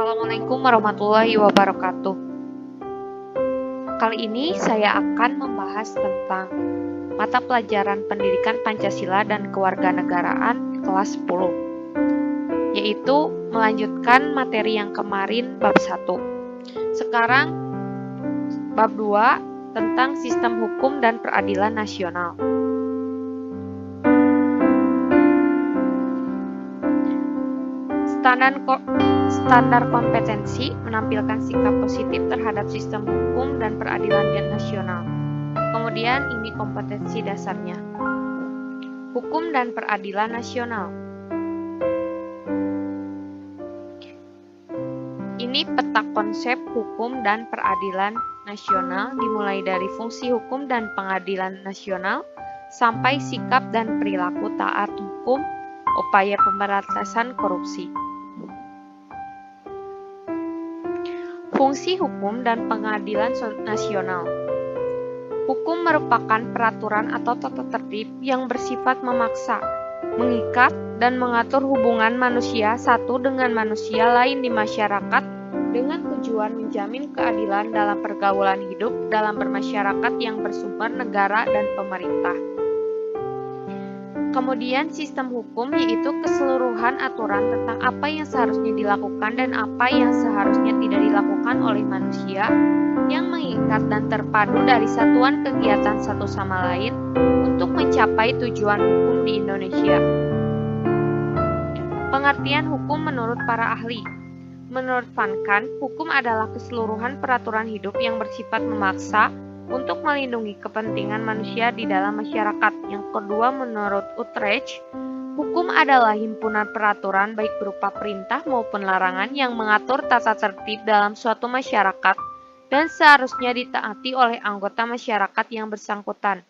Assalamualaikum warahmatullahi wabarakatuh. Kali ini saya akan membahas tentang mata pelajaran Pendidikan Pancasila dan Kewarganegaraan kelas 10, yaitu melanjutkan materi yang kemarin bab 1. Sekarang bab 2 tentang Sistem Hukum dan Peradilan Nasional. Standar kompetensi menampilkan sikap positif terhadap sistem hukum dan peradilan nasional. Kemudian ini kompetensi dasarnya. Hukum dan peradilan nasional. Ini peta konsep hukum dan peradilan nasional dimulai dari fungsi hukum dan pengadilan nasional sampai sikap dan perilaku taat hukum, upaya pemberantasan korupsi. Fungsi hukum dan pengadilan nasional. Hukum merupakan peraturan atau tata tertib yang bersifat memaksa, mengikat, dan mengatur hubungan manusia satu dengan manusia lain di masyarakat dengan tujuan menjamin keadilan dalam pergaulan hidup dalam bermasyarakat yang bersumber negara dan pemerintah. Kemudian sistem hukum yaitu keseluruhan aturan tentang apa yang seharusnya dilakukan dan apa yang seharusnya tidak dilakukan oleh manusia yang mengikat dan terpadu dari satuan kegiatan satu sama lain untuk mencapai tujuan hukum di Indonesia. Pengertian hukum menurut para ahli. Menurut Van Kant, hukum adalah keseluruhan peraturan hidup yang bersifat memaksa untuk melindungi kepentingan manusia di dalam masyarakat. Yang kedua, menurut Utrecht, hukum adalah himpunan peraturan baik berupa perintah maupun larangan yang mengatur tata tertib dalam suatu masyarakat dan seharusnya ditaati oleh anggota masyarakat yang bersangkutan.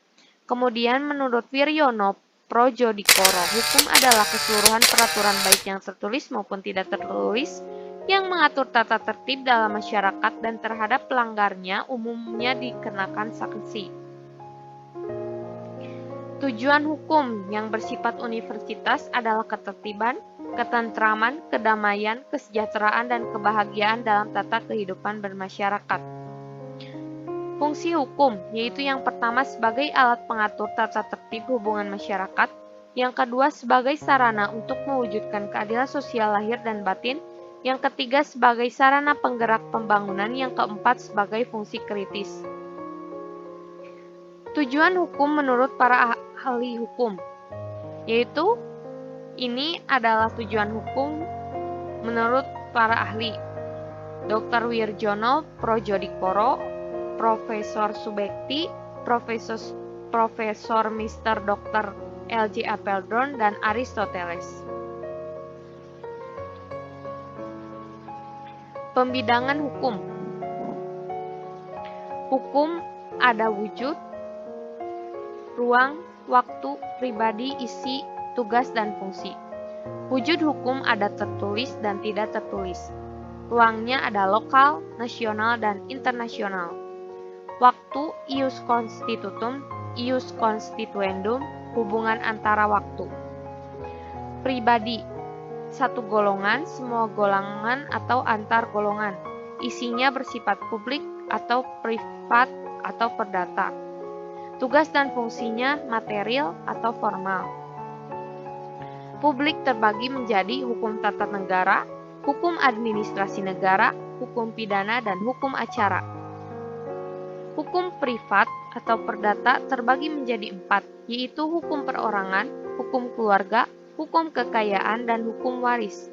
Kemudian, menurut Wiryono Projodikoro, hukum adalah keseluruhan peraturan baik yang tertulis maupun tidak tertulis yang mengatur tata tertib dalam masyarakat dan terhadap pelanggarnya umumnya dikenakan sanksi. Tujuan hukum yang bersifat universitas adalah ketertiban, ketentraman, kedamaian, kesejahteraan, dan kebahagiaan dalam tata kehidupan bermasyarakat. Fungsi hukum, yaitu yang pertama sebagai alat pengatur tata tertib hubungan masyarakat, yang kedua sebagai sarana untuk mewujudkan keadilan sosial lahir dan batin, yang ketiga sebagai sarana penggerak pembangunan, yang keempat sebagai fungsi kritis. Tujuan hukum menurut para ahli hukum, yaitu ini adalah tujuan hukum menurut para ahli. Dr. Wirjono Projodikoro, Profesor Subekti, Profesor Mr. Dr. L.J. Apeldoorn, dan Aristoteles. Pembidangan hukum. Hukum ada wujud, ruang, waktu, pribadi, isi, tugas, dan fungsi. Wujud hukum ada tertulis dan tidak tertulis. Ruangnya ada lokal, nasional, dan internasional. Waktu, ius constitutum, ius constituendum, hubungan antara waktu. Pribadi, satu golongan, semua golongan, atau antar golongan. Isinya bersifat publik atau privat atau perdata. Tugas dan fungsinya material atau formal. Publik terbagi menjadi hukum tata negara, hukum administrasi negara, hukum pidana, dan hukum acara. Hukum privat atau perdata terbagi menjadi 4, yaitu hukum perorangan, hukum keluarga, hukum kekayaan, dan hukum waris.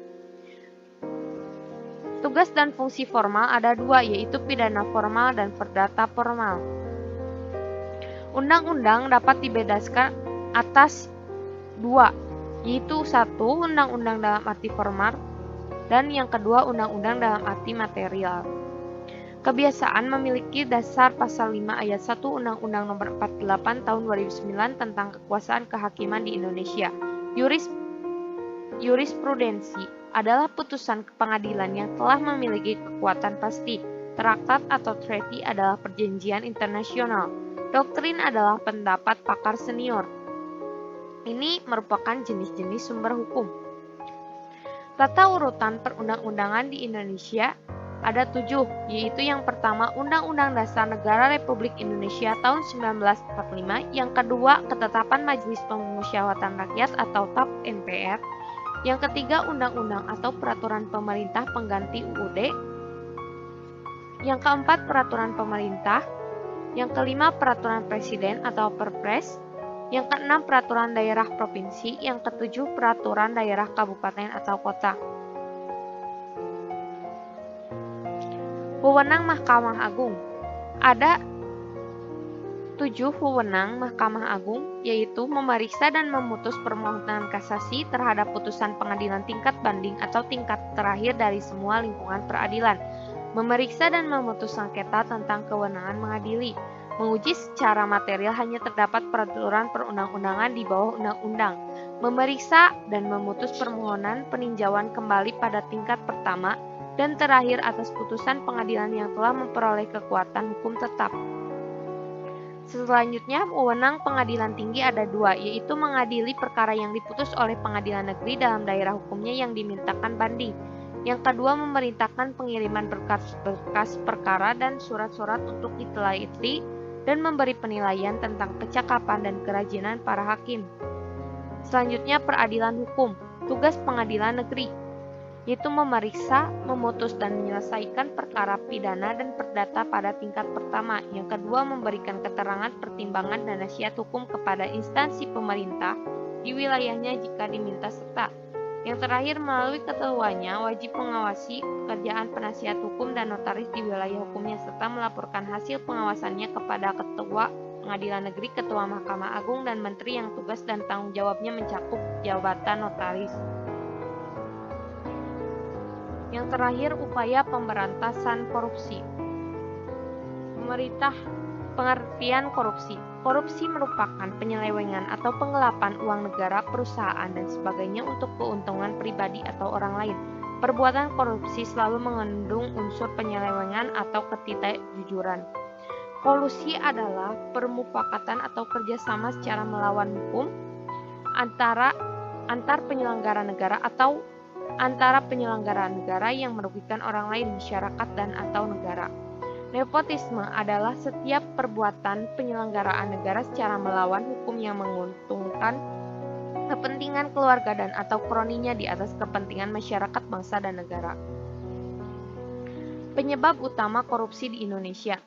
Tugas dan fungsi formal ada 2, yaitu pidana formal dan perdata formal. Undang-undang dapat dibedakan atas 2, yaitu 1. Undang-undang dalam arti formal, dan yang kedua undang-undang dalam arti material. Kebiasaan memiliki dasar pasal 5 ayat 1 Undang-Undang Nomor 48 Tahun 2009 tentang kekuasaan kehakiman di Indonesia. Jurisprudensi adalah putusan pengadilan yang telah memiliki kekuatan pasti. Traktat atau treaty adalah perjanjian internasional. Doktrin adalah pendapat pakar senior. Ini merupakan jenis-jenis sumber hukum. Tata urutan perundang-undangan di Indonesia ada 7, yaitu yang pertama Undang-Undang Dasar Negara Republik Indonesia tahun 1945, yang kedua Ketetapan Majelis Pemusyawaratan Rakyat atau TAP MPR, yang ketiga Undang-Undang atau Peraturan Pemerintah Pengganti UUD, yang keempat Peraturan Pemerintah, yang kelima Peraturan Presiden atau Perpres, yang keenam Peraturan Daerah Provinsi, yang ketujuh Peraturan Daerah Kabupaten atau Kota. Wewenang Mahkamah Agung. Ada 7 wewenang Mahkamah Agung, yaitu memeriksa dan memutus permohonan kasasi terhadap putusan pengadilan tingkat banding atau tingkat terakhir dari semua lingkungan peradilan, memeriksa dan memutus sengketa tentang kewenangan mengadili, menguji secara material hanya terdapat peraturan perundang-undangan di bawah undang-undang, memeriksa dan memutus permohonan peninjauan kembali pada tingkat pertama, dan terakhir atas putusan pengadilan yang telah memperoleh kekuatan hukum tetap. Selanjutnya, wewenang pengadilan tinggi ada 2, yaitu mengadili perkara yang diputus oleh pengadilan negeri dalam daerah hukumnya yang dimintakan banding. Yang kedua, memerintahkan pengiriman berkas perkara dan surat-surat untuk diteliti dan memberi penilaian tentang kecakapan dan kerajinan para hakim. Selanjutnya, peradilan hukum. Tugas pengadilan negeri, yaitu memeriksa, memutus, dan menyelesaikan perkara pidana dan perdata pada tingkat pertama. Yang kedua, memberikan keterangan, pertimbangan, dan nasihat hukum kepada instansi pemerintah di wilayahnya jika diminta serta. Yang terakhir, melalui ketuanya wajib mengawasi pekerjaan penasihat hukum dan notaris di wilayah hukumnya serta melaporkan hasil pengawasannya kepada Ketua Pengadilan Negeri, Ketua Mahkamah Agung, dan Menteri yang tugas dan tanggung jawabnya mencakup jabatan notaris. Yang terakhir, upaya pemberantasan korupsi. Pemerintah pengertian korupsi. Korupsi merupakan penyelewengan atau penggelapan uang negara, perusahaan, dan sebagainya untuk keuntungan pribadi atau orang lain. Perbuatan korupsi selalu mengandung unsur penyelewengan atau ketidakjujuran. Kolusi adalah permufakatan atau kerjasama secara melawan hukum antar penyelenggara negara atau antara penyelenggara negara yang merugikan orang lain, masyarakat, dan atau negara. Nepotisme adalah setiap perbuatan penyelenggaraan negara secara melawan hukum yang menguntungkan kepentingan keluarga dan atau kroninya di atas kepentingan masyarakat, bangsa, dan negara. Penyebab utama korupsi di Indonesia.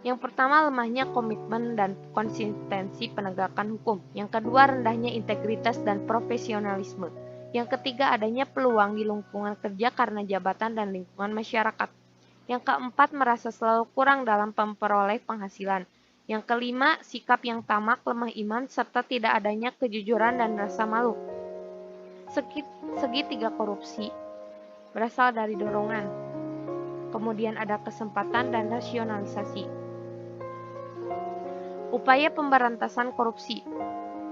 Yang pertama, lemahnya komitmen dan konsistensi penegakan hukum. Yang kedua, rendahnya integritas dan profesionalisme. Yang ketiga, adanya peluang di lingkungan kerja karena jabatan dan lingkungan masyarakat. Yang keempat, merasa selalu kurang dalam memperoleh penghasilan. Yang kelima, sikap yang tamak, lemah iman, serta tidak adanya kejujuran dan rasa malu. Segitiga korupsi berasal dari dorongan. Kemudian ada kesempatan dan rasionalisasi. Upaya pemberantasan korupsi.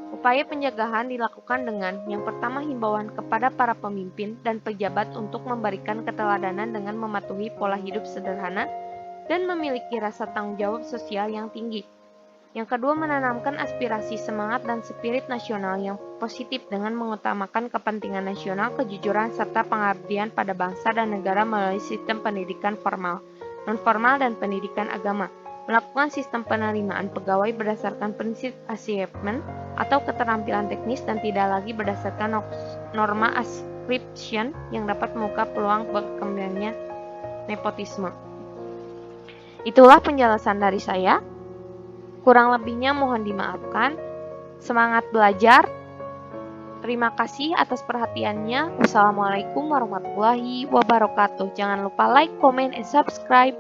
Upaya pencegahan dilakukan dengan yang pertama, himbauan kepada para pemimpin dan pejabat untuk memberikan keteladanan dengan mematuhi pola hidup sederhana dan memiliki rasa tanggung jawab sosial yang tinggi. Yang kedua, menanamkan aspirasi, semangat, dan spirit nasional yang positif dengan mengutamakan kepentingan nasional, kejujuran, serta pengabdian pada bangsa dan negara melalui sistem pendidikan formal, non-formal, dan pendidikan agama. Melakukan sistem penerimaan pegawai berdasarkan prinsip assignment atau keterampilan teknis dan tidak lagi berdasarkan norma ascription yang dapat membuka peluang berkembangnya nepotisme. Itulah penjelasan dari saya. Kurang lebihnya mohon dimaafkan. Semangat belajar. Terima kasih atas perhatiannya. Wassalamualaikum warahmatullahi wabarakatuh. Jangan lupa like, comment, and subscribe.